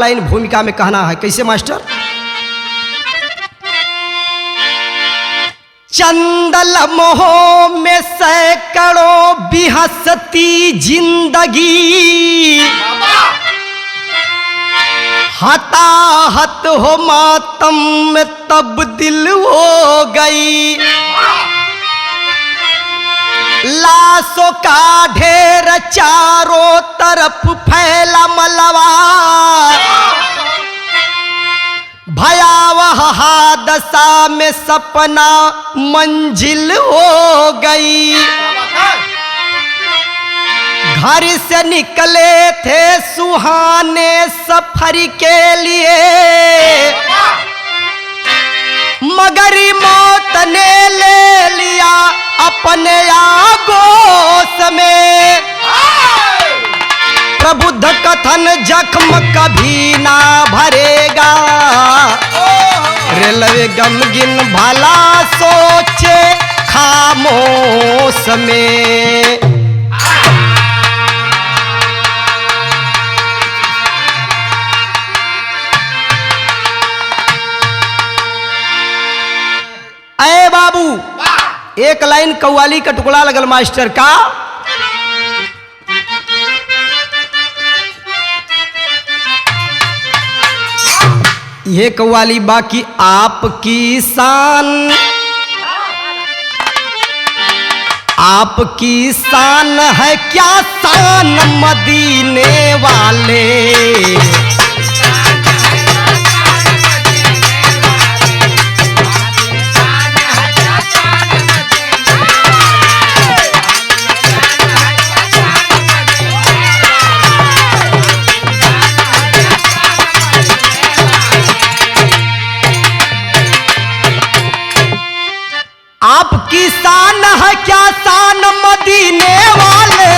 Line भूमिका में कहना है। कैसे मास्टर? चंदल मोह में सैकड़ों बिहसती जिंदगी, हताहत हो मातम में तब्दील हो गई। लाशों का ढेर चारों तरफ फैला मलबा, भयावह हादसा में सपना मंजिल हो गई। घर से निकले थे सुहाने सफर के लिए, मगर मौत ने ले लिया अपने आगोश में। प्रबुद्ध कथन जख्म कभी ना भरेगा, रेलवे गमगीन भला सोचे खामोश में। अरे बाबू, एक लाइन कव्वाली का टुकड़ा लगल मास्टर का। ये कव्वाली बाकी आपकी शान, आपकी शान है क्या शान मदीने वाले। आपकी शान है क्या शान मदीने वाले।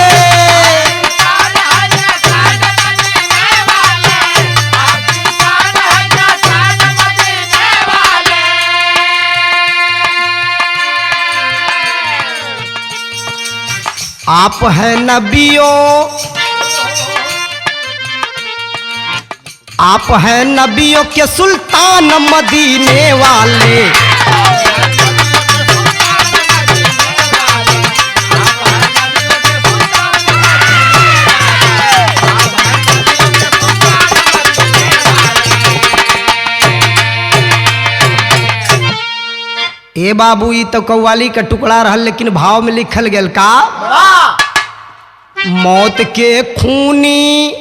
आप हैं नबियों, आप हैं नबियों के सुल्तान मदीने वाले। ए बाबू, ई तो कव्वाली का टुकड़ा रहल, लेकिन भाव में लिखल गेल का। मौत के खूनी,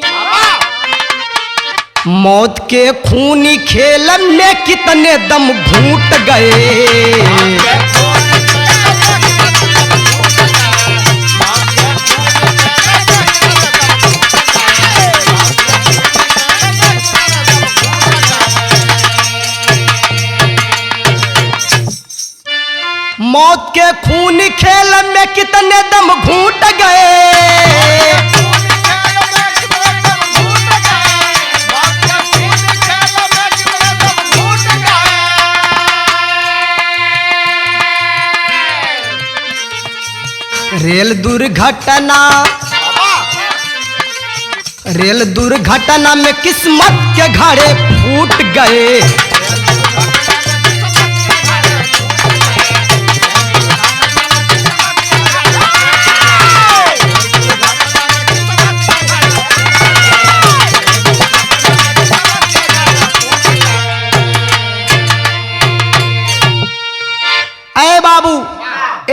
मौत के खूनी खेल में कितने दम घूट गए। मौत के खून खेल में कितने दम घूट गए। रेल दुर्घटना, रेल दुर्घटना में किस्मत के घड़े फूट गए।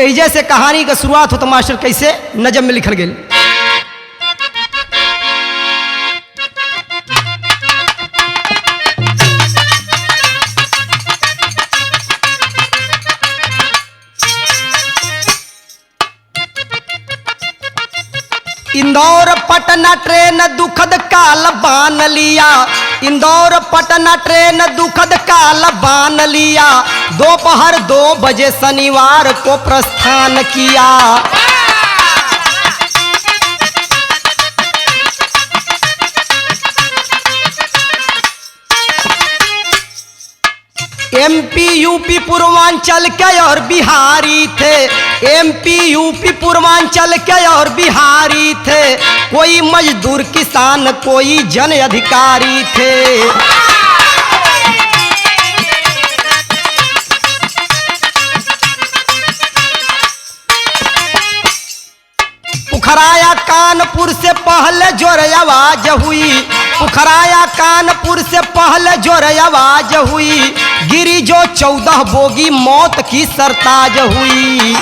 एजे से कहानी का शुरुआत होता मास्टर। कैसे? नजम में लिखल गेल। इंदौर पटना ट्रेन दुखद काल बान लिया, इंदौर पटना ट्रेन दुखद काल बान लिया। दोपहर 2 बजे शनिवार को प्रस्थान किया। एमपी यूपी पूर्वांचल के और बिहारी थे, एमपी यूपी पूर्वांचल के और बिहारी थे, कोई मजदूर किसान कोई जन अधिकारी थे। पुखराया कानपुर से पहले जोर आवाज हुई, पुखराया कानपुर से पहले जोर आवाज हुई, गिरी जो 14 बोगी मौत की सरताज हुई।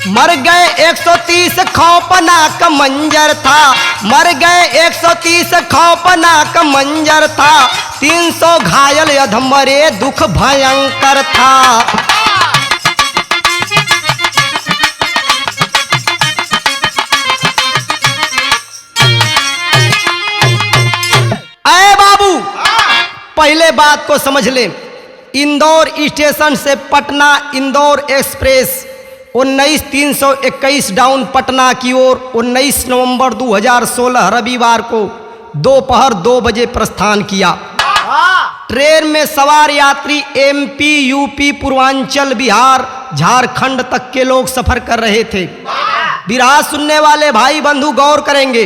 मर गए 130 खौफनाक मंजर था, मर गए 130 खौफनाक मंजर था, 300 घायल अधमरे दुख भयंकर था। अरे बाबू पहले बात को समझ ले, इंदौर स्टेशन से पटना इंदौर एक्सप्रेस 19/321 डाउन पटना की ओर 19 नवंबर 2016 रविवार को दोपहर 2 बजे प्रस्थान किया। ट्रेन में सवार यात्री एमपी यूपी पूर्वांचल बिहार झारखंड तक के लोग सफर कर रहे थे। विराज सुनने वाले भाई बंधु गौर करेंगे,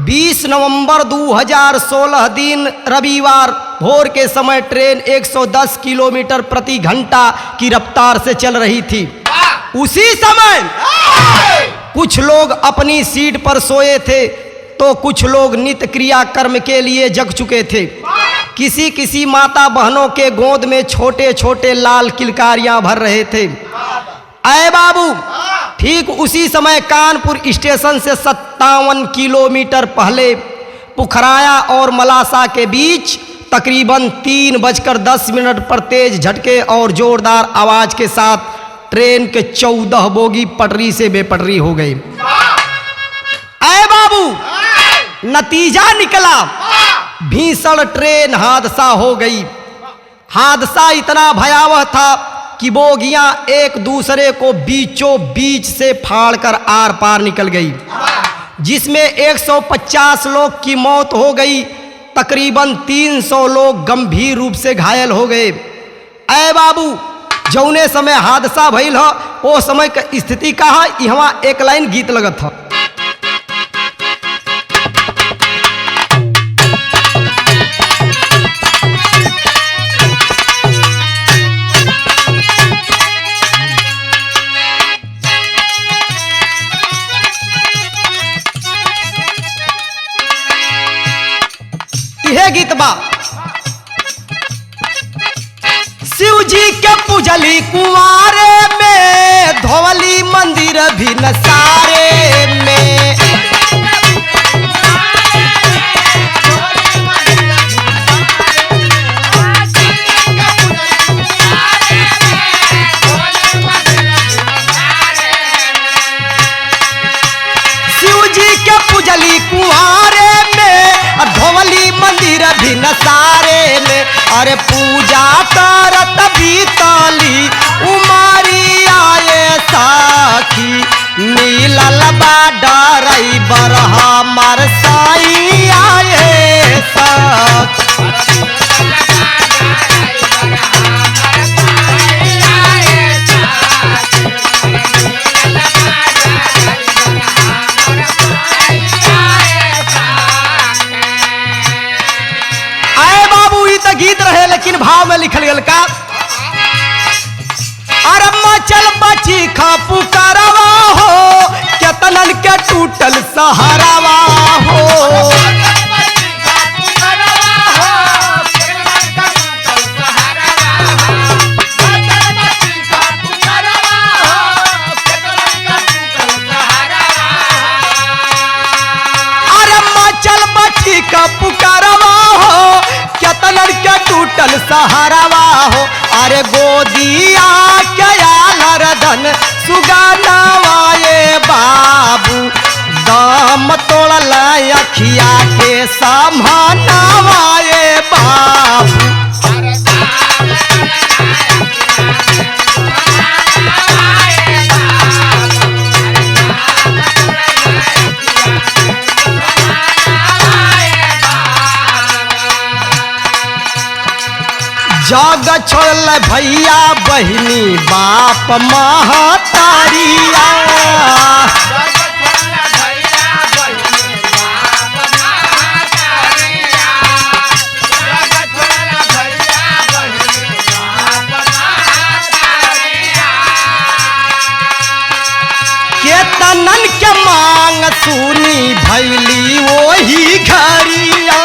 20 नवंबर 2016 दिन रविवार भोर के समय ट्रेन 110 किलोमीटर प्रति घंटा की रफ्तार से चल रही थी। उसी समय कुछ लोग अपनी सीट पर सोए थे तो कुछ लोग नित्य क्रिया कर्म के लिए जग चुके थे। किसी किसी माता बहनों के गोद में छोटे छोटे लाल किलकारियां भर रहे थे। अय बाबू ठीक उसी समय कानपुर स्टेशन से 57 किलोमीटर पहले पुखराया और मलासा के बीच तकरीबन 3:10 पर तेज झटके और जोरदार आवाज के साथ ट्रेन के 14 बोगी पटरी से बेपटरी हो गई। अय बाबू नतीजा निकला, भीषण ट्रेन हादसा हो गई। हादसा इतना भयावह था कि बोगियां एक दूसरे को बीचों बीच से फाड़कर आर पार निकल गई, जिसमें 150 लोग की मौत हो गई, तकरीबन 300 लोग गंभीर रूप से घायल हो गए। अय बाबू जौने समय हादसा भइल हो वो समय का स्थिति का है, यहाँ एक लाइन गीत लगत हो। यह गीत बा शिव जी के पूजली कुंवारे में, धोवली मंदिर भी नसारे में। शिव जी के पूजली कुंवारे में, धोवली मंदिर भी नसारे में। अरे पूजा करत बीतली उमारी आए साखी, मिलल बा ड्राइवर हमर साई आए साखी। गीत रहे लेकिन भाव में लिखल गल का, अरे मचल बची खा पुकारवा हो, केतनन के टूटल सहारावा हो। अरे मचल बची खा पुकारवा हो, केतनन के टूटल सहारावा हो। अरे गोदिया के आलरधन सुगानावाए बाबू, दाम तोड़ल अखिया के समानावाए बाबू। जग छोड़ल भैया बहिनी बाप महतारिया। केतनन के मांग सुनी भैली वही घरिया।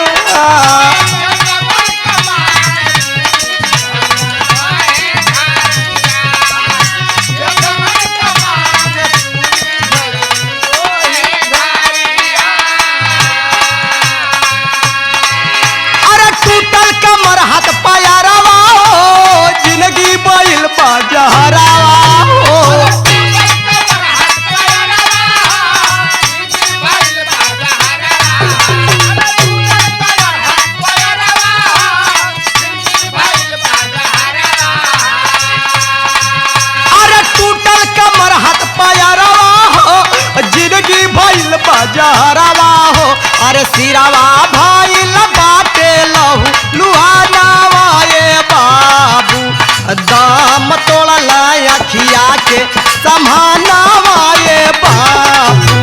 अरे टूटल कमर हाथ पायरवा हो, जिंदगी बैल बाजहरावा हो। जिंदगी भइल बाजहरावा हो। अरे सिरावा भइल बाटे लहू लुहानावा ये बाबू, दाम तोड़ल अखिया के समानावा ये बाबू।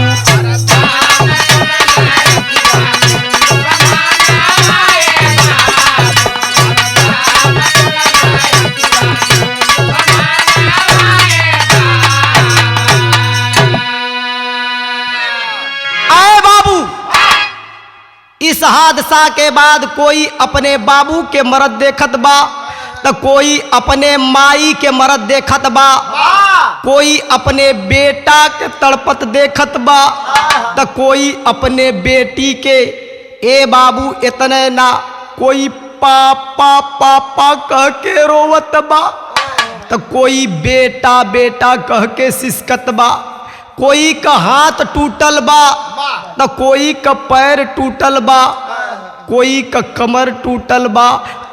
इस हादसा के बाद कोई अपने बाबू के मरद देखत बा, तो कोई अपने माई के मरद देखत बा, कोई अपने बेटा के तड़पत देखत बा, तो कोई अपने बेटी के ए बाबू इतने ना, कोई पापा पापा कह के रोवत बा, तो कोई बेटा बेटा कह के सिसकत बा। कोई का हाथ टूटल बा, तो कोई का पैर टूटल बा, कोई का कमर टूटल बा,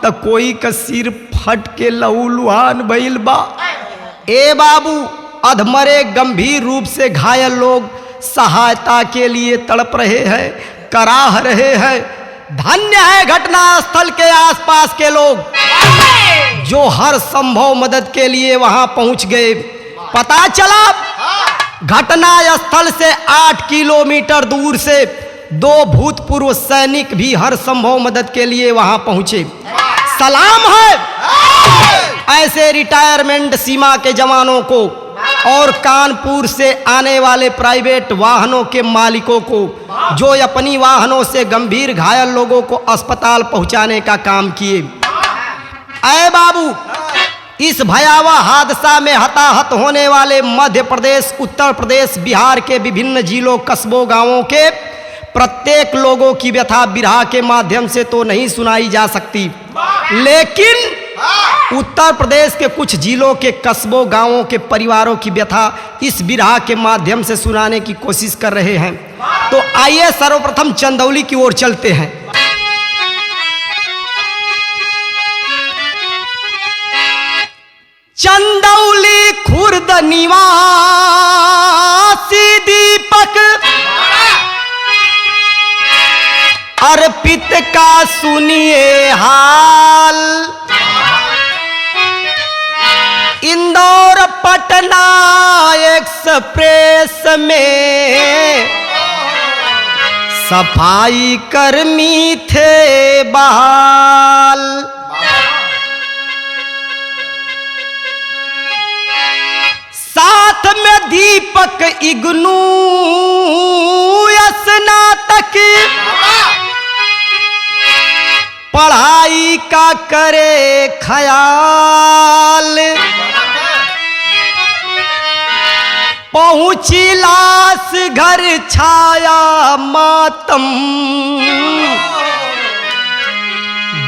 तो कोई का सिर फट के लहू लुहान भइल बा। ए बाबू, अधमरे गंभीर रूप से घायल लोग सहायता के लिए तड़प रहे हैं, कराह रहे हैं। धन्य है घटना स्थल के आसपास के लोग जो हर संभव मदद के लिए वहां पहुंच गए। पता चला घटना स्थल से 8 किलोमीटर दूर से 2 भूतपूर्व सैनिक भी हर संभव मदद के लिए वहां पहुंचे। सलाम है ऐसे रिटायरमेंट सीमा के जवानों को और कानपुर से आने वाले प्राइवेट वाहनों के मालिकों को, जो अपनी वाहनों से गंभीर घायल लोगों को अस्पताल पहुंचाने का काम किए। ऐ बाबू, इस भयावह हादसा में हताहत होने वाले मध्य प्रदेश, उत्तर प्रदेश, बिहार के विभिन्न जिलों, कस्बों, गांवों के प्रत्येक लोगों की व्यथा बिरहा के माध्यम से तो नहीं सुनाई जा सकती, लेकिन उत्तर प्रदेश के कुछ जिलों के कस्बों, गांवों के परिवारों की व्यथा इस बिरहा के माध्यम से सुनाने की कोशिश कर रहे हैं। तो आइए सर्वप्रथम चंदौली की ओर चलते हैं। चंदौली खुर्द निवासी दीपक अर्पित का सुनिए हाल। इंदौर पटना एक्सप्रेस में सफाई कर्मी थे बहाल। साथ में दीपक इग्नू स्नातक पढ़ाई का करे ख्याल। पहुंची लाश घर छाया मातम,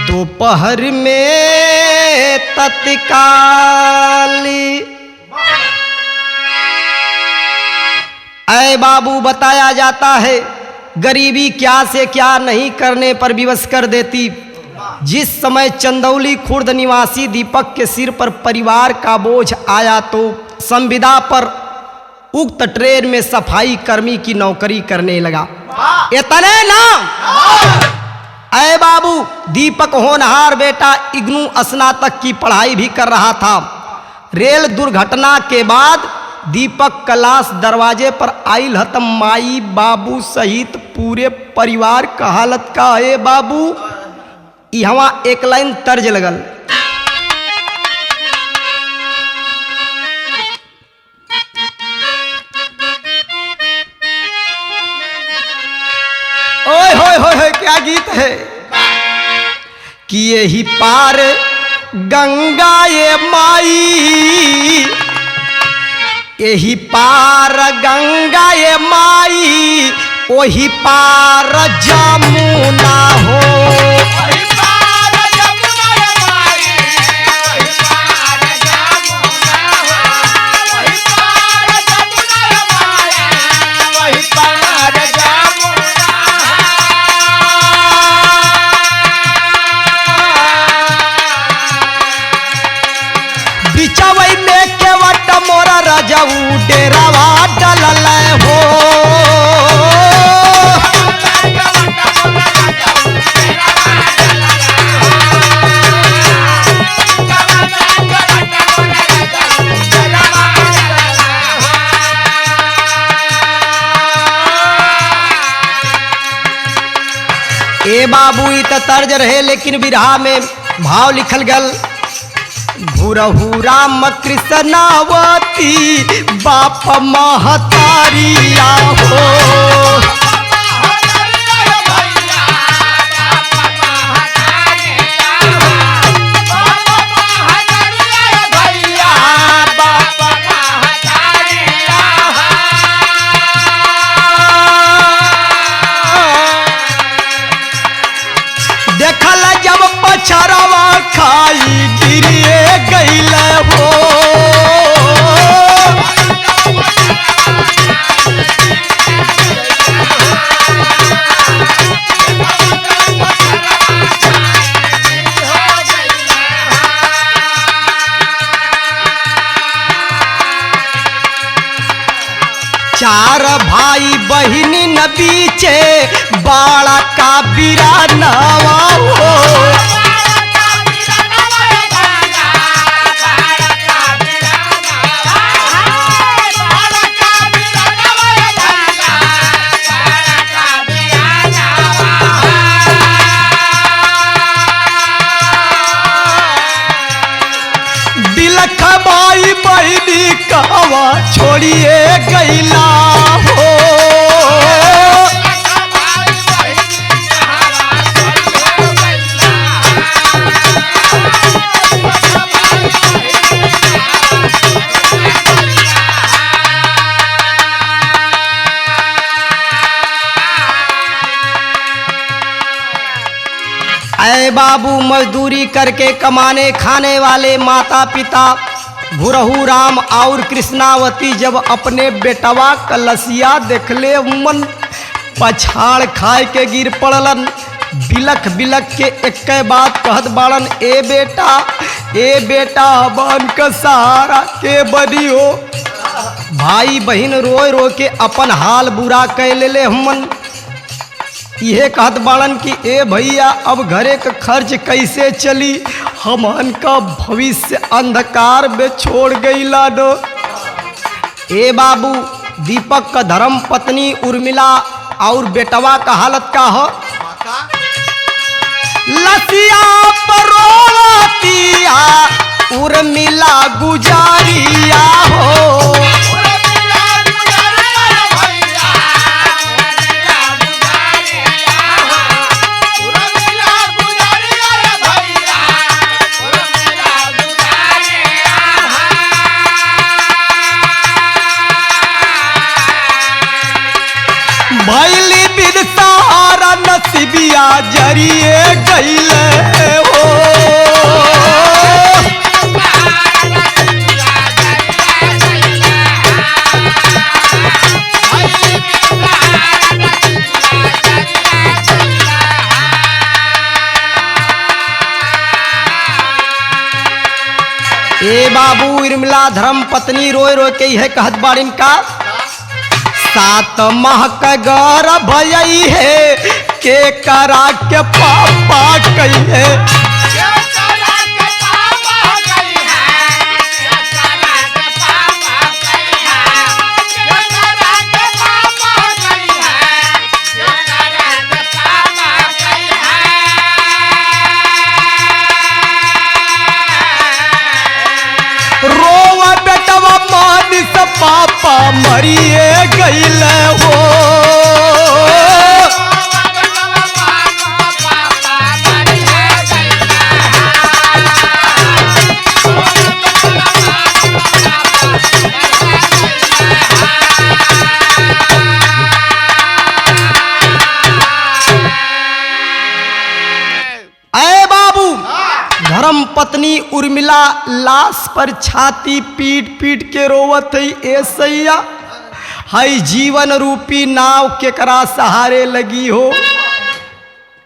दोपहर में तत्काल। ऐ बाबू, बताया जाता है गरीबी क्या से क्या नहीं करने पर विवश कर देती। जिस समय चंदौली खुर्द निवासी दीपक के सिर पर परिवार का बोझ आया तो संविदा पर उक्त ट्रेन में सफाई कर्मी की नौकरी करने लगा। इतने ना, अय बाबू, दीपक होनहार बेटा इग्नू स्नातक की पढ़ाई भी कर रहा था। रेल दुर्घटना के बाद दीपक क्लास दरवाजे पर आइल हतम माई बाबू सहित पूरे परिवार का हालत का है बाबू। यहाँ एक लाइन तर्ज लगल, ओए होए होए क्या गीत है कि यही पार गंगा ये माई, यही पार गंगा ये माई, वही पार जमुना हो। वही पार जमुना ये माई, वही पार जमुना हो। वही पार जमुना ये माई, वही पार जमुना बिचवई में केवट मोरा रजऊ डेरावा डलल हो। ए बाबू ई त तर्ज रहे, लेकिन बिरहा में भाव लिखल गल, घुरहु राम कृष्णावती बाप महतारिया हो। देखल जब पछरवा खाई गिरिए गईल हो। चार भाई बहिनी न बीचे बाड़ा का बिरानवा हो। बिलख माई बहिनी कहवा छोड़िए गईला हो। अय बाबू, मजदूरी करके कमाने खाने वाले माता पिता घुरहु राम और कृष्णावती जब अपने बेटवा कलसिया देखले मन पछाड़ खाए के गिर पड़लन। बिलख बिलख के एक बात कहत बाड़न, ए बेटा बन का सहारा के बनी हो। भाई बहन रोए रो के अपन हाल बुरा कह ले हमन। यह कहत बाड़न कि ए भैया अब घरे का खर्च कैसे चली, हमन का भविष्य अंधकार में छोड़ गईला नो। ए बाबू, दीपक का धर्म पत्नी उर्मिला और बेटवा का हालत का हो। लसिया परोतिया उर्मिला गुजारिया हो। भैली बिन सहारा नसीबिया जरिए गईले हो। ए बाबू, उर्मिला धर्म पत्नी रोए रो के यह कहत बाड़िन का, 7 माह का गर्भ भई है के करा के पापा कहिए रोवा बेटवा मानिस पापा मरिए गईल हो ऐ बाबू धर्म पत्नी उर्मिला लाश पर छाती पीट पीट के रोवत है ए सैया हई जीवन रूपी नाव केकरा सहारे लगी हो।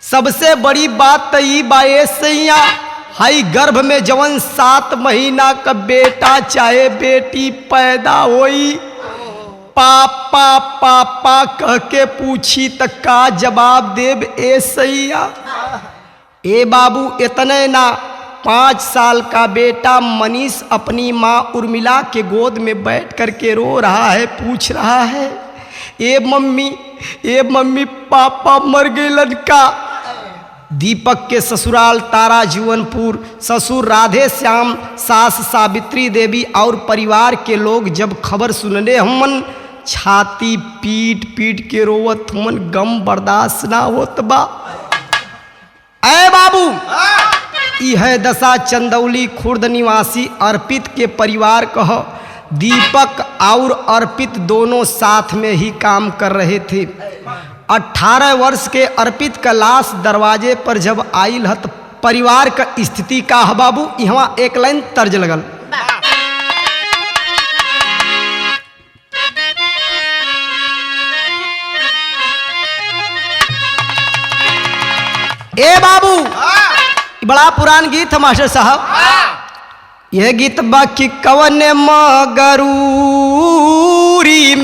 सबसे बड़ी बात तो ई बा ए सैया हई गर्भ में जवन 7 महीना का बेटा चाहे बेटी पैदा होई पापा पापा कह के पूछी त का जवाब देब ए सैया। ए बाबू इतने ना 5 साल का बेटा मनीष अपनी माँ उर्मिला के गोद में बैठ करके रो रहा है, पूछ रहा है ए मम्मी पापा मर गए लड़का। दीपक के ससुराल तारा जीवनपुर ससुर राधे श्याम सास सावित्री देवी और परिवार के लोग जब खबर सुनले हमन छाती पीट पीट के रोवत हमन गम बर्दाश्त ना होत बा। ऐ बाबू यह दशा चंदौली खुर्द निवासी अर्पित के परिवार कह दीपक और अर्पित दोनों साथ में ही काम कर रहे थे। 18 वर्ष के अर्पित का लाश दरवाजे पर जब आयल हत परिवार का स्थिति का है बाबू यहाँ एक लाइन तर्ज लगल ए बाबू बड़ा पुरान गीत है मास्टर साहब। यह गीत बाकी कवन मगरूरी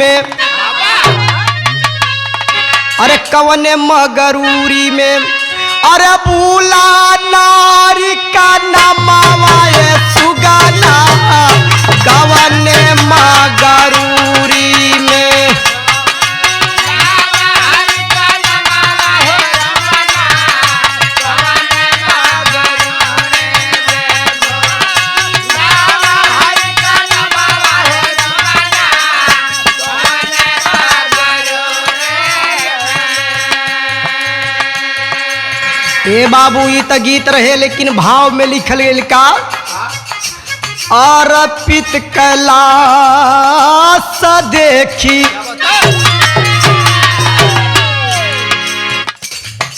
में अरे कवन मगरूरी में अरे बूला नारी का नमावाए सुगाना कवन मगरूरी में ए बाबू ये तो गीत रहे लेकिन भाव में लिखल गेल का अर्पित कैलाश देखी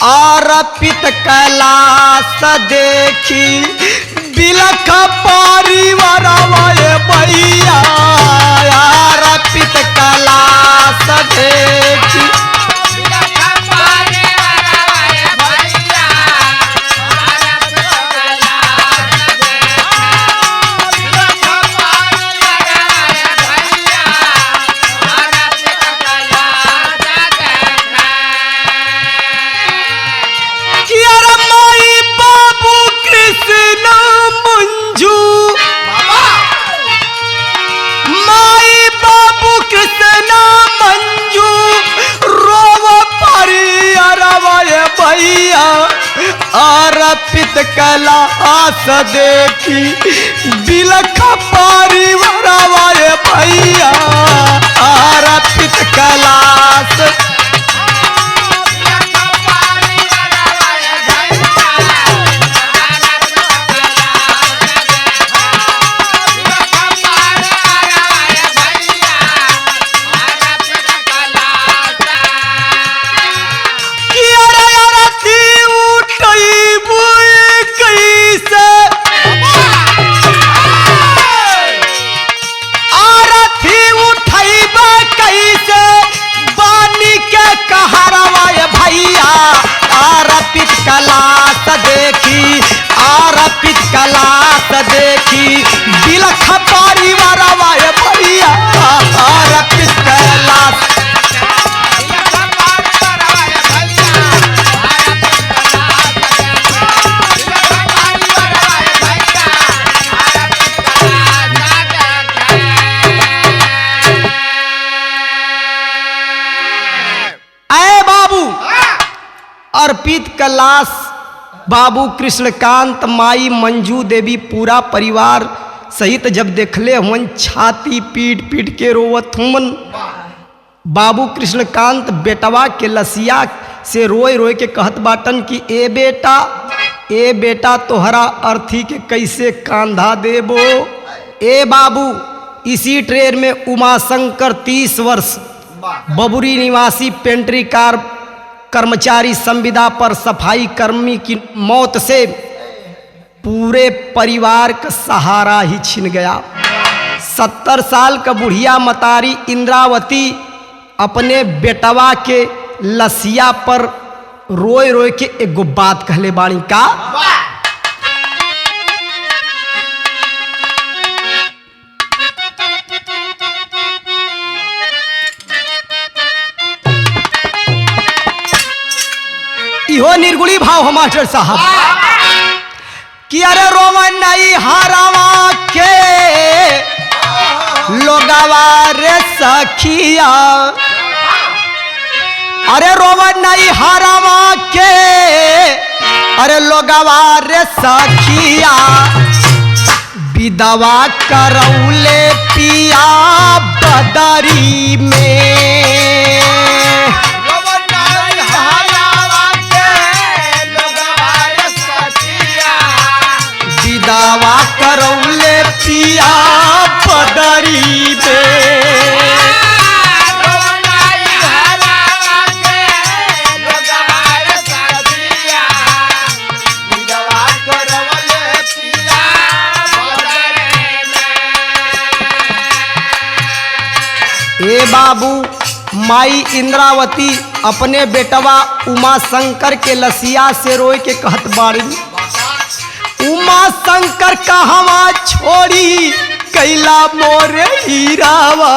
अर्पित कैलाश देखी बिलख परिवार भैया अर्पित कैलाश देखी अर्पित कैलाश देखी बिलख परिवार भैया अर्पित कैलाश का लाश बाबू कृष्णकांत, माई मंजू देवी, पूरा परिवार सहित जब देखले हुन छाती पीट पीट के रोवत हुन। बाबू कृष्णकांत बेटवा के लसिया से रोए रोए के कहत बाटन कि ए बेटा तोहरा अर्थी के कैसे कांधा देबो। ए बाबू, इसी ट्रेन में उमाशंकर 30 वर्ष बबुरी निवासी पेंट्री कार कर्मचारी संविदा पर सफाई कर्मी की मौत से पूरे परिवार का सहारा ही छिन गया। 70 साल का बुढ़िया मतारी इंद्रावती अपने बेटवा के लसिया पर रोए रोए के एगो बात कहले बाणी का, इहो निर्गुणी भाव हो मास्टर साहब कि अरे रोमन नहीं हारावा के लोगावा रे सखिया, अरे रोमन नहीं हारावा के अरे लोगावा रे सखिया, विधवा करौले पिया बदरी में। दावा करौले पिया बदरी में। ए बाबू, माई इंद्रावती अपने बेटवा उमाशंकर के लसिया से रोए के कहत बाड़ी, उमा शंकर कहवा छोड़ी कैला मोरे हीरावा,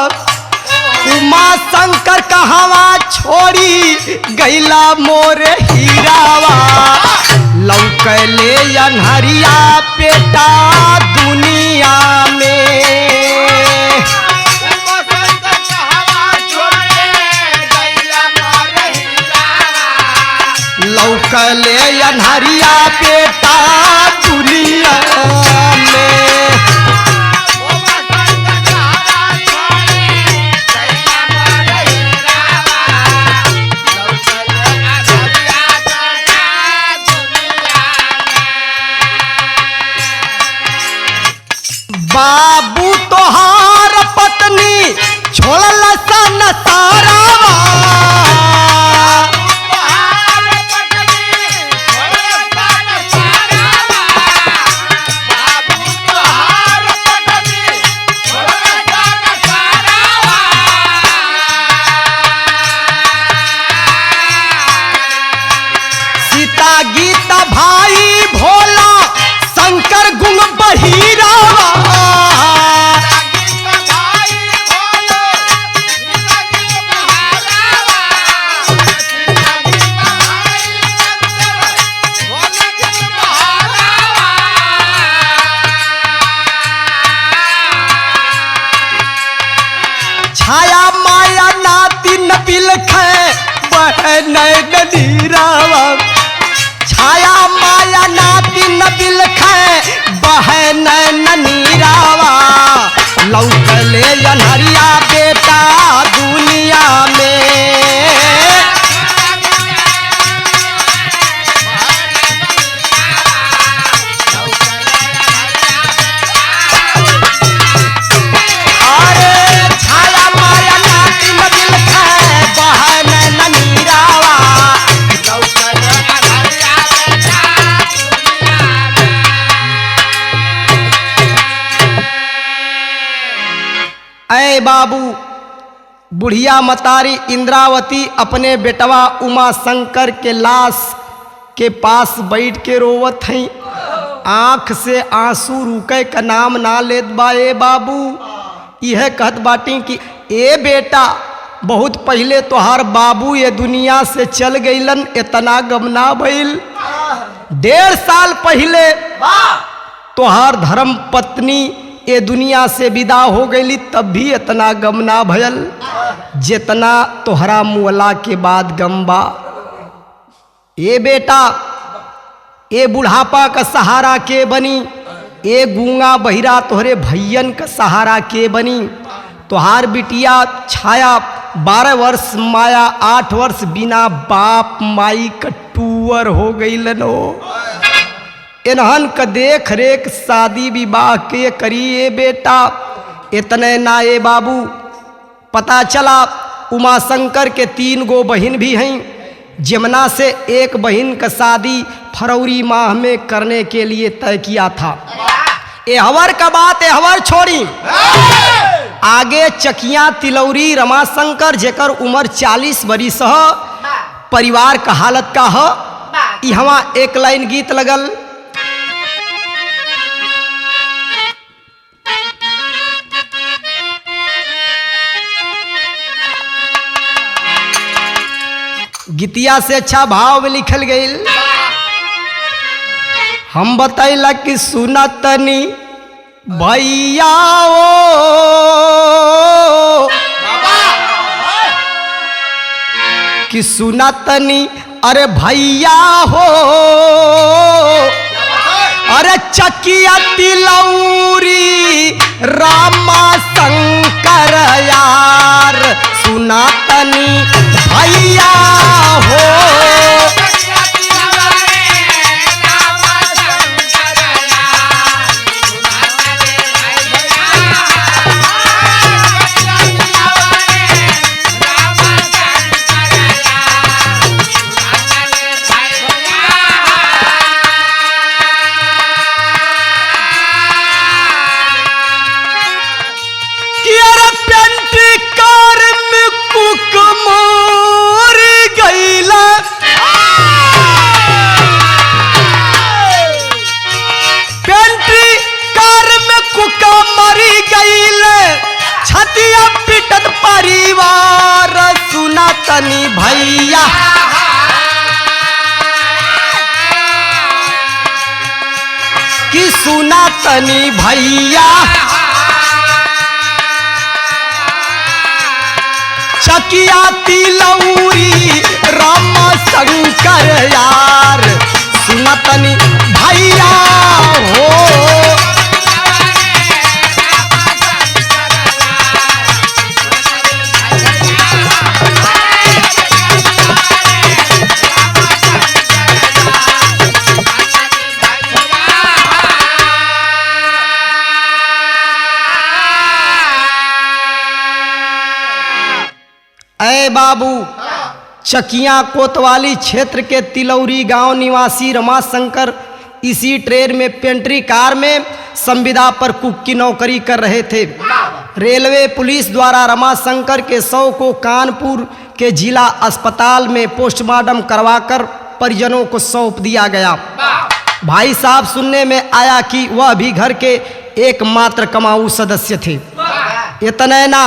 उमा शंकर कहवा छोड़ी गैला मोरे हीरावा, लौकले अनहरिया बेटा दुनिया में। लौकले अनहरिया बेटा दुनिया में। बाबू तोहार पत्नी छोड़ल सन सारावा, गीता भाई भोला शंकर गुण बहिरावा, छाया माया नाती नबिल खे बहन नदीरावा, छाया माया नाती नबिल खे बहन नीरावा, लौकले अनहरिया बेटा दुनिया में। अरे छाया माया नाती नबिल खे बहन नीरावा, ऐ बाबू, बुढ़िया मतारी इंद्रावती अपने बेटवा उमाशंकर के लाश के पास बैठ के रोवत हैं, आंख से आंसू रुके का नाम ना लेत बा। ए बाबू, यह कहत बाटी कि ए बेटा, बहुत पहले तोहार बाबू ये दुनिया से चल गईलन, इतना गम ना भइल। 1.5 साल पहले तोहार धर्म पत्नी ये दुनिया से विदा हो गई, तब भी इतना गम ना भयल जितना तोहरा मुअला के बाद गम बा। ए बेटा ए बुढ़ापा का सहारा के बनी, ए गूंगा बहिरा तोहरे भैयन का सहारा के बनी। तोहार बिटिया छाया 12 वर्ष माया 8 वर्ष बिना बाप माई कटूअर हो गई लो। इन्हन का देख रेख शादी विवाह के करी ए बेटा। इतने ना ए बाबू, पता चला उमा शंकर के 3 गो बहन भी हैं। जमुना से एक बहन का शादी फरवरी माह में करने के लिए तय किया था। एहवर का बात एहवर छोड़ी, आगे चकिया तिलौरी रमाशंकर जेकर उम्र 40 बरिस ह, परिवार का हालत का ह। यहाँ एक लाइन गीत लगल, गीतिया से अच्छा भाव में लिखल गई। हम बतैला कि सुना तनी भैया ओ, कि सुना तनी अरे भैया हो, अरे चकिया तिलौरी रामा शंकर यार, सुना तनी भैया हो। परिवार सुना तनी भैया, कि सुना तनी भैया, चकिया तिलौरी रामा शंकर यार, सुना तनी भैया हो। ऐ बाबू, चकिया कोतवाली क्षेत्र के तिलौरी गांव निवासी रमाशंकर इसी ट्रेन में पेंट्री कार में संविदा पर कुक की नौकरी कर रहे थे। रेलवे पुलिस द्वारा रमाशंकर के शव को कानपुर के जिला अस्पताल में पोस्टमार्टम करवाकर परिजनों को सौंप दिया गया। भाई साहब, सुनने में आया कि वह भी घर के एकमात्र कमाऊ सदस्य थे। इतने ना,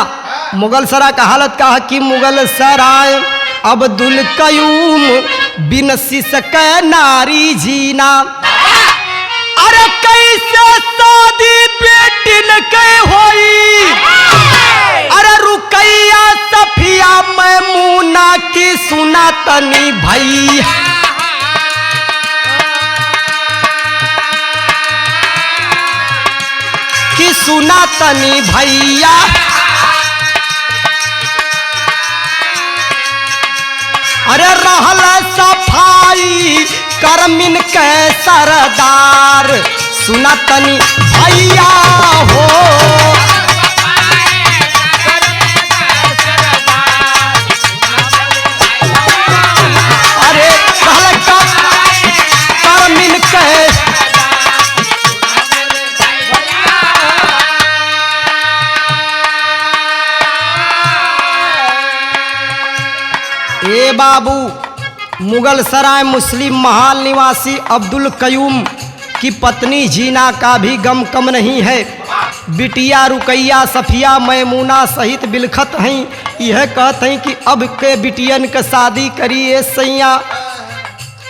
मुगल सराय का हालत का कि मुगल सराय अब्दुल कयूम बिन सिसक नारी जीना, अरे कैसे शादी बेटिन के होई, अरे रुकैया सफिया मैमूना की सुना तनी भैया, कि सुना तनी भैया, अरे रहल सफाई करमिन के सरदार, सुना तनी भैया हो। अरे रहल करमिन के, ए बाबू, मुगल सराय मुस्लिम महल निवासी अब्दुल कयूम की पत्नी जीना का भी गम कम नहीं है। बिटिया रुकैया सफिया मैमूना सहित बिलखत हैं। यह कहते हैं कि अब के बिटियन के शादी करिए सैया।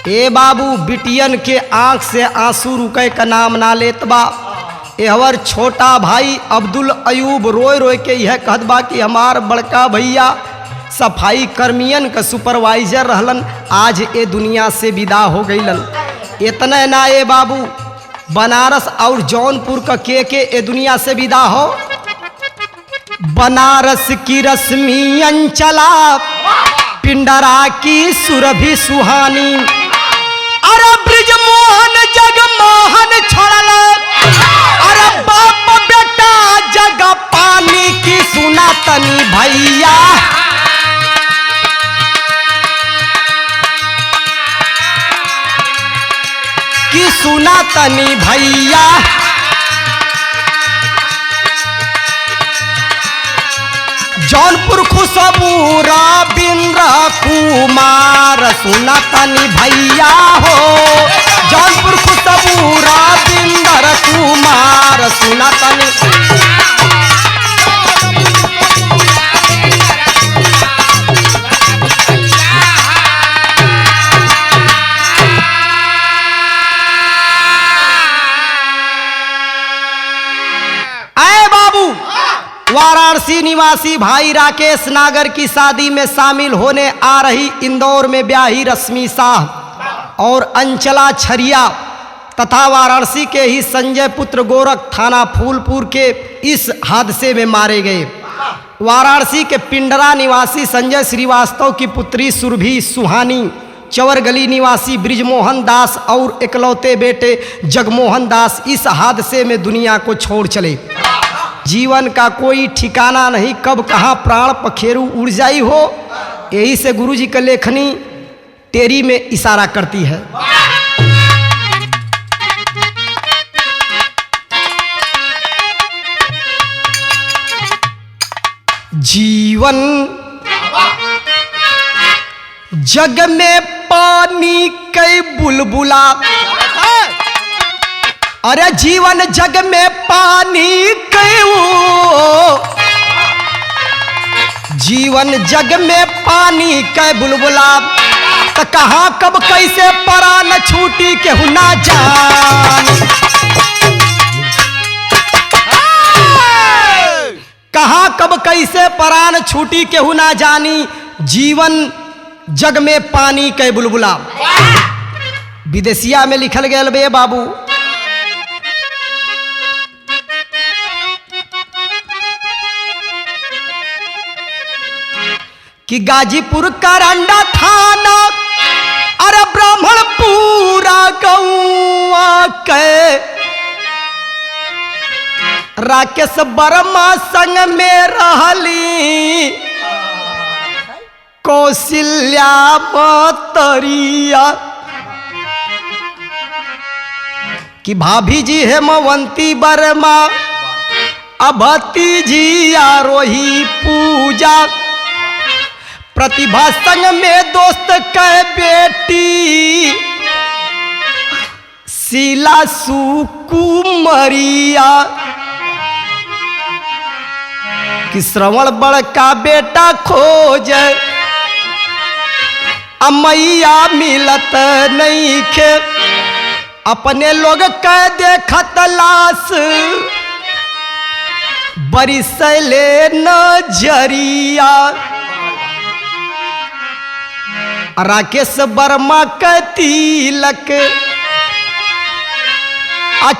ए बाबू, बिटियन के आंख से आंसू रुके का नाम ना लेत बा। एहवर छोटा भाई अब्दुल अयूब रोए रोए के यह कहत बा कि हमार बड़का भैया सफाई कर्मियन का सुपरवाइजर रहलन, आज ए दुनिया से विदा हो गईलन। इतने ना ए बाबू, बनारस और जौनपुर का के ए दुनिया से विदा हो। बनारस की रश्मि अंचला, पिंडरा की सुरभि सुहानी, अरे ब्रिजमोहन जगमोहन छोड़ला, अरे बाप बेटा जग पानी की सुना तनी भैया। की सुना तनी भैया। जौनपुर खुशबू रविंद्र कुमार सुना तनी भैया हो। जौनपुर खुशबू रविंद्र कुमार सुना तनी। वाराणसी निवासी भाई राकेश नागर की शादी में शामिल होने आ रही इंदौर में ब्याही रश्मि शाह और अंचला छरिया तथा वाराणसी के ही संजय पुत्र गोरख थाना फूलपुर के इस हादसे में मारे गए। वाराणसी के पिंडरा निवासी संजय श्रीवास्तव की पुत्री सुरभि सुहानी, चवरगली निवासी ब्रिजमोहन दास और इकलौते बेटे जगमोहन दास इस हादसे में दुनिया को छोड़ चले। जीवन का कोई ठिकाना नहीं, कब कहाँ प्राण पखेरु उड़ जाई हो। यही से गुरुजी का लेखनी तेरी में इशारा करती है। जीवन जग में पानी कई बुलबुला, अरे जीवन जग में पानी कयो, जीवन जग में पानी कै बुलबुला, त कहाँ कब कैसे परान छूटी केहू ना जान। कहाँ कब कैसे परान छूटी केहू ना जानी, जीवन जग में पानी कै बुलबुला। विदेशिया में लिखल गया बे बाबू, कि गाजीपुर करंडा थाना, अरे ब्राह्मणपुरा गौआ के राकेश वर्मा संग में रहली कौशल्या मतरिया, कि भाभी जी हेमवंती वर्मा, अभती जी आरोही पूजा, प्रतिभा संग में दोस्त के बेटी शीला सुकुमरिया, कि श्रवण बड़का बेटा खोज अमैया मिलत नहीं खे, अपने लोग के देखत लाश बरिसले नजरिया। राकेश वर्मा के तिलक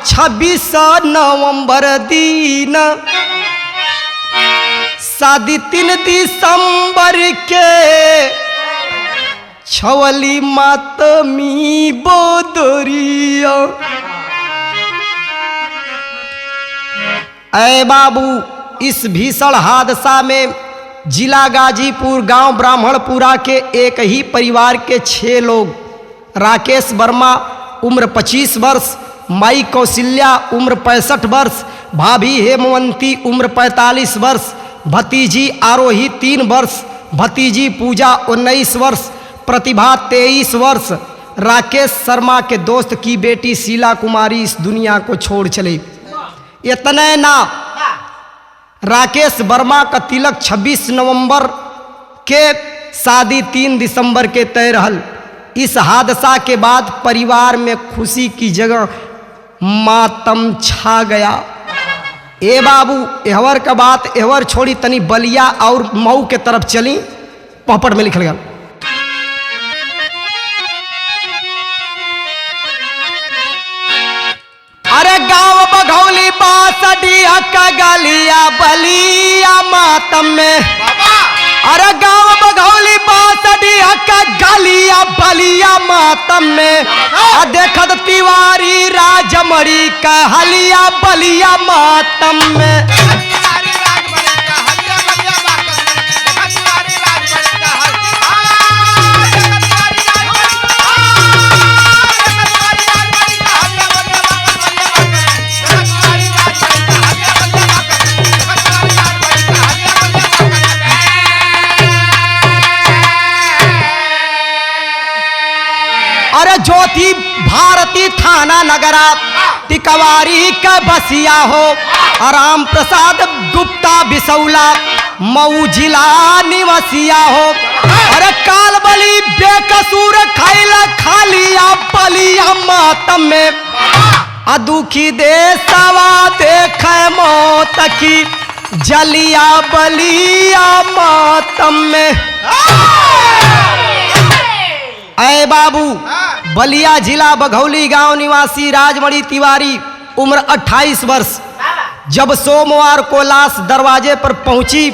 26 नवंबर दिन, शादी 3 दिसंबर के छवली मातमी बोदरिया। ऐ बाबू, इस भीषण हादसा में जिला गाजीपुर गांव ब्राह्मणपुरा के एक ही परिवार के 6 लोग, राकेश वर्मा उम्र 25 वर्ष, माई कौशल्या उम्र 65 वर्ष, भाभी हेमवंती उम्र 45 वर्ष, भतीजी आरोही 3 वर्ष, भतीजी पूजा 19 वर्ष, प्रतिभा 23 वर्ष, राकेश शर्मा के दोस्त की बेटी शीला कुमारी इस दुनिया को छोड़ चले। इतने ना, राकेश वर्मा का तिलक 26 नवंबर के, शादी 3 दिसंबर के तय रहल। इस हादसा के बाद परिवार में खुशी की जगह मातम छा गया। ए बाबू, एहवर का बात एहवर छोड़ी, तनी बलिया और मऊ के तरफ चली। पहपट में लिखल गया। अरे गांव बघौली बासडिया का गलिया बलिया मातम में, बाबा अरे गांव बघौली बासडिया का गलिया बलिया मातम में, देखत तिवारी राजमणि का हलिया बलिया मातम में। तिवारी राजमणि का हलिया बलिया मातम में, देखा तिवारी राजमणि का देखा तिवारी राजमणि देखा तिवारी राजमणि का हलिया बलिया मातम देखा तिवारी राजमणि का हलिया बलिया मातम देखा तिवारी राजमणि का हलिया बलिया मातम। अरे ज्योति भारती थाना नगरा टिकवारी का बसिया हो, राम प्रसाद गुप्ता बिसौला मऊ जिला निवासिया हो। अरे काल बली बेकसूर खैला खालिया बलिया मातम में, दुखी देशवा देख मौत की जलिया बलिया मातम में। अय बाबू, बलिया जिला बघौली गांव निवासी राजमणि तिवारी उम्र 28 वर्ष। जब सोमवार को लाश दरवाजे पर पहुंची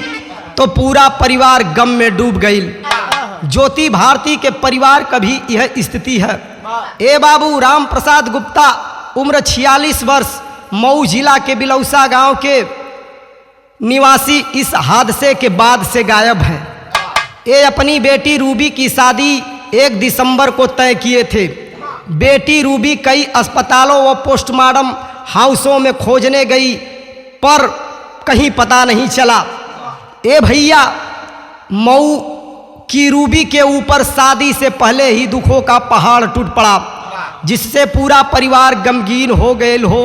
तो पूरा परिवार गम में डूब गई। ज्योति भारती के परिवार का भी यह स्थिति है। ए बाबू, राम प्रसाद गुप्ता उम्र 46 वर्ष, मऊ जिला के बिलौसा गांव के निवासी इस हादसे के बाद से गायब हैं। ये अपनी बेटी रूबी की शादी 1 दिसंबर को तय किए थे। बेटी रूबी कई अस्पतालों व पोस्टमार्टम हाउसों में खोजने गई पर कहीं पता नहीं चला। ए भैया, मऊ की रूबी के ऊपर शादी से पहले ही दुखों का पहाड़ टूट पड़ा, जिससे पूरा परिवार गमगीन हो गए हो।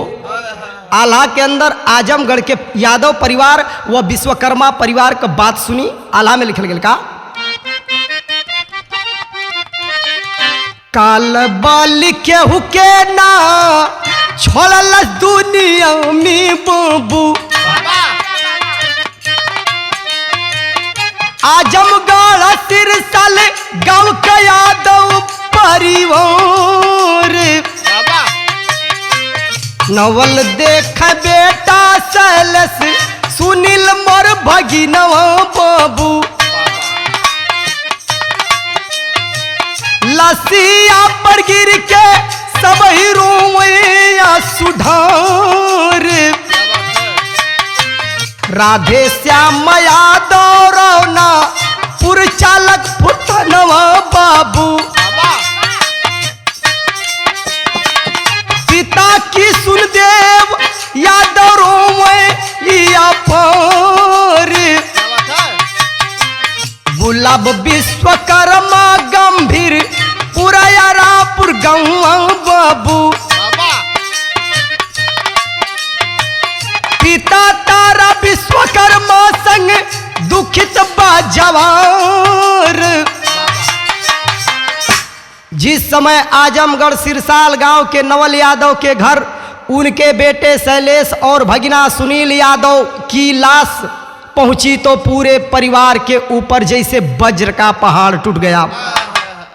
आल्हा के अंदर आजमगढ़ के यादव परिवार व विश्वकर्मा परिवार का बात सुनी। आल्हा में लिखल गया का काल बाल केहू के ना छोड़ल दुनिया में बाबू, आजमगढ़ सिरसल गांव का यादव परिवार। नवल देख बेटा सलस सुनील मोर भगिनवा बाबू, लसिया पर गिर के सब ही रोया सुधार। राधे श्याम यादव रौना पुर चालक पुतनवा बाबू, पिता की सुनदेव यादव रोया पर। गुलाब विश्वकर्मा गंभीर पुरायारापुर गौवा बाबू, पिता तारा विश्वकर्मा संग दुखित बाजवार। जिस समय आजमगढ़ सिरसाल गांव के नवल यादव के घर उनके बेटे शैलेश और भगिना सुनील यादव की लाश पहुंची तो पूरे परिवार के ऊपर जैसे वज्र का पहाड़ टूट गया।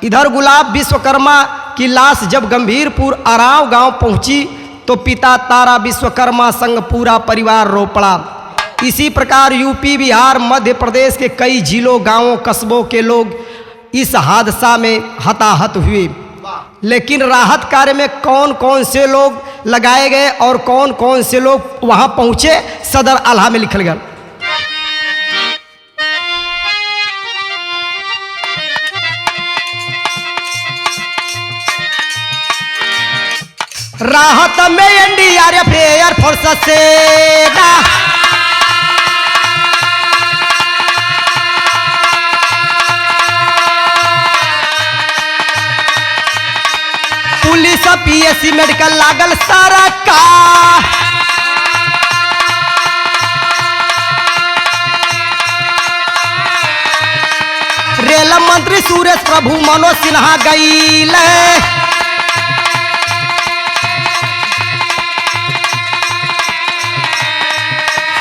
इधर गुलाब विश्वकर्मा की लाश जब गंभीरपुर अराव गांव पहुंची तो पिता तारा विश्वकर्मा संग पूरा परिवार रो पड़ा। इसी प्रकार यूपी, बिहार, मध्य प्रदेश के कई जिलों, गांवों, कस्बों के लोग इस हादसा में हताहत हुए। लेकिन राहत कार्य में कौन कौन से लोग लगाए गए और कौन कौन से लोग वहां पहुंचे, सदर आल्हा में लिखल गया। राहत में एनडीआरएफ एयरफोर्स सेना, पुलिस, पीएससी, मेडिकल लागल सारा का। रेल मंत्री सुरेश प्रभु मनोज सिन्हा गईल।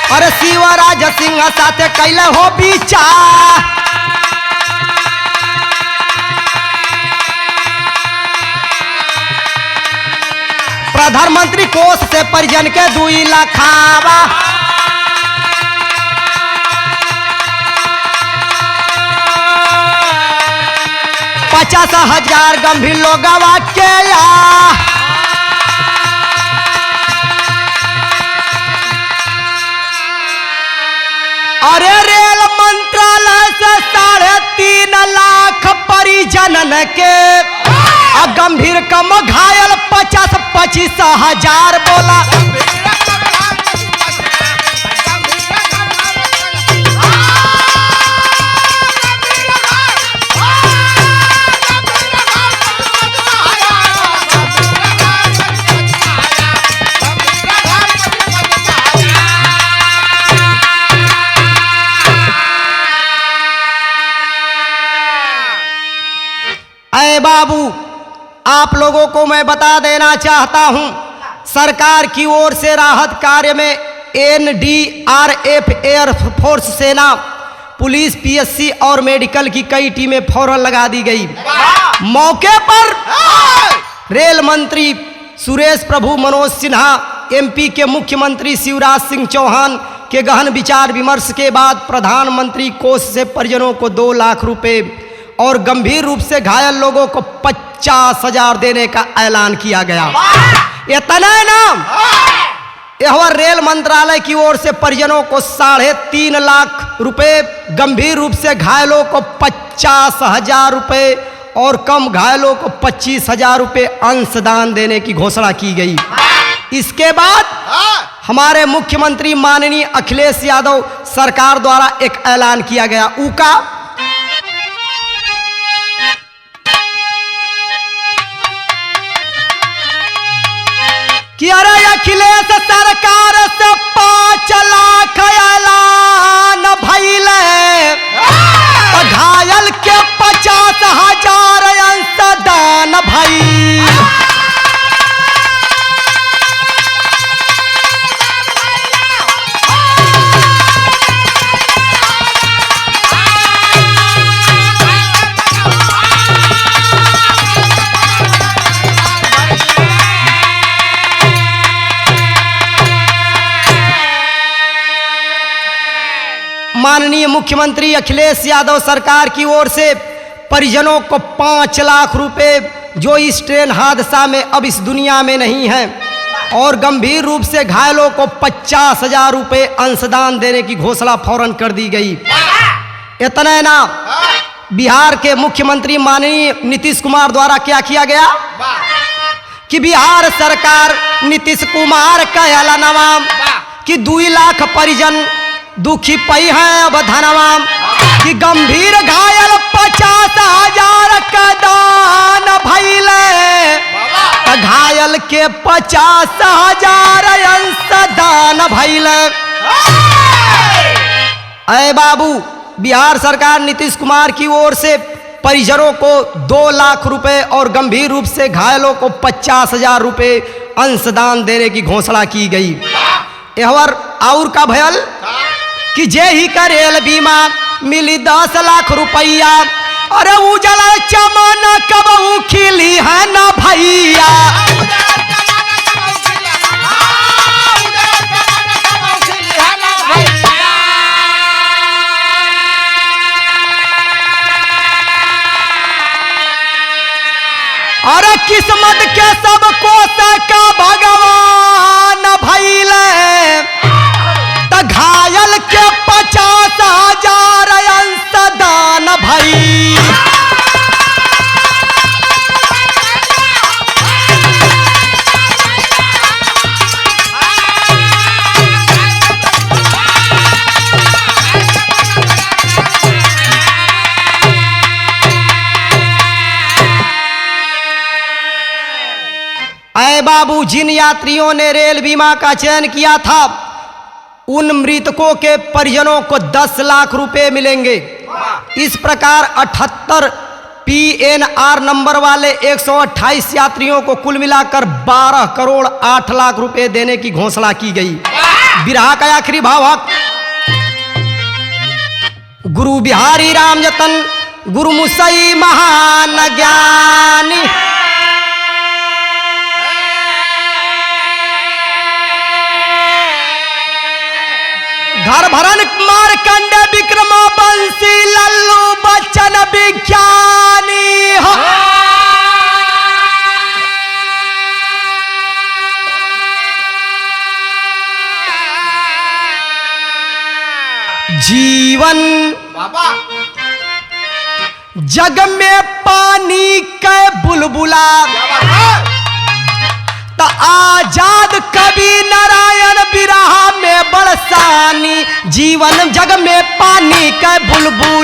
अरे शिवराज सिंह साथे कैले हो विचार। प्रधानमंत्री कोष से परिजन के 2 लाखावा। पचास हजार गंभीर लोगवा के अरे रेल मंत्रालय से 3.5 लाख परिजनन के गंभीर कम घायल 25 हजार बोला। अरे बाबू, आप लोगों को मैं बता देना चाहता हूं, सरकार की ओर से राहत कार्य में NDRF, एयरफोर्स, सेना, पुलिस, PSC और मेडिकल की कई टीमें फौरन लगा दी गई। मौके पर रेल मंत्री सुरेश प्रभु, मनोज सिन्हा, MP के मुख्यमंत्री शिवराज सिंह चौहान के गहन विचार विमर्श के बाद प्रधानमंत्री कोष से परिजनों को 2 लाख रुपए और गंभीर रूप से घायल लोगों को 50,000 देने का ऐलान किया गया। इतना नाम यह रेल मंत्रालय की ओर से परिजनों को 3.5 लाख रुपए, गंभीर रूप से घायलों को 50,000 रुपए और कम घायलों को 25,000 रुपए अंशदान देने की घोषणा की गई। इसके बाद हमारे मुख्यमंत्री माननीय अखिलेश यादव सरकार द्वारा एक ऐलान किया गया उका कि अरे अखिलेश सरकार से 5 लाख ऐलान भइले, घायल के 50,000 अंशदान भई। माननीय मुख्यमंत्री अखिलेश यादव सरकार की ओर से परिजनों को 5 लाख रुपए जो इस ट्रेन हादसा में अब इस दुनिया में नहीं है और गंभीर रूप से घायलों को 50,000 रुपए अंशदान देने की घोषणा फौरन कर दी गई। इतना ना, बिहार के मुख्यमंत्री माननीय नीतीश कुमार द्वारा क्या किया गया कि बिहार सरकार नीतीश कुमार का ऐलानवा कि 2 लाख परिजन दुखी पई है अब धनवा कि गंभीर घायल 50,000 का दान भइले, घायल के 50,000 अंशदान भइले। अरे बाबू, बिहार सरकार नीतीश कुमार की ओर से परिजनों को 2 लाख रुपए और गंभीर रूप से घायलों को 50,000 रुपए अंशदान देने की घोषणा की गई। और का भयल कि जे ही का रेल बीमा मिली 10 लाख रुपया, अरे उजला चमन कब खिली है ना भैया। अरे किस्मत के सबको सका भगवान भइले, त घायल के 50,000 अंशदान भई। ऐ बाबू, जिन यात्रियों ने रेल बीमा का चयन किया था उन मृतकों के परिजनों को 10 लाख रुपए मिलेंगे। इस प्रकार 78 PNR नंबर वाले 128 यात्रियों को कुल मिलाकर 12 करोड़ 8 लाख रुपए देने की घोषणा की गई। बिरहा का आखिरी भावक गुरु बिहारी राम जतन गुरु मुसई महान ज्ञानी। घर भरन मारकंडे विक्रमा बंसी लल्लू बच्चन विज्ञानी हो। जीवन बाबा जग में पानी के बुलबुला क्या बात है? त आजाद कवि नारायण बिरहा में बरसानी। जीवन जग में पानी के बुलबुला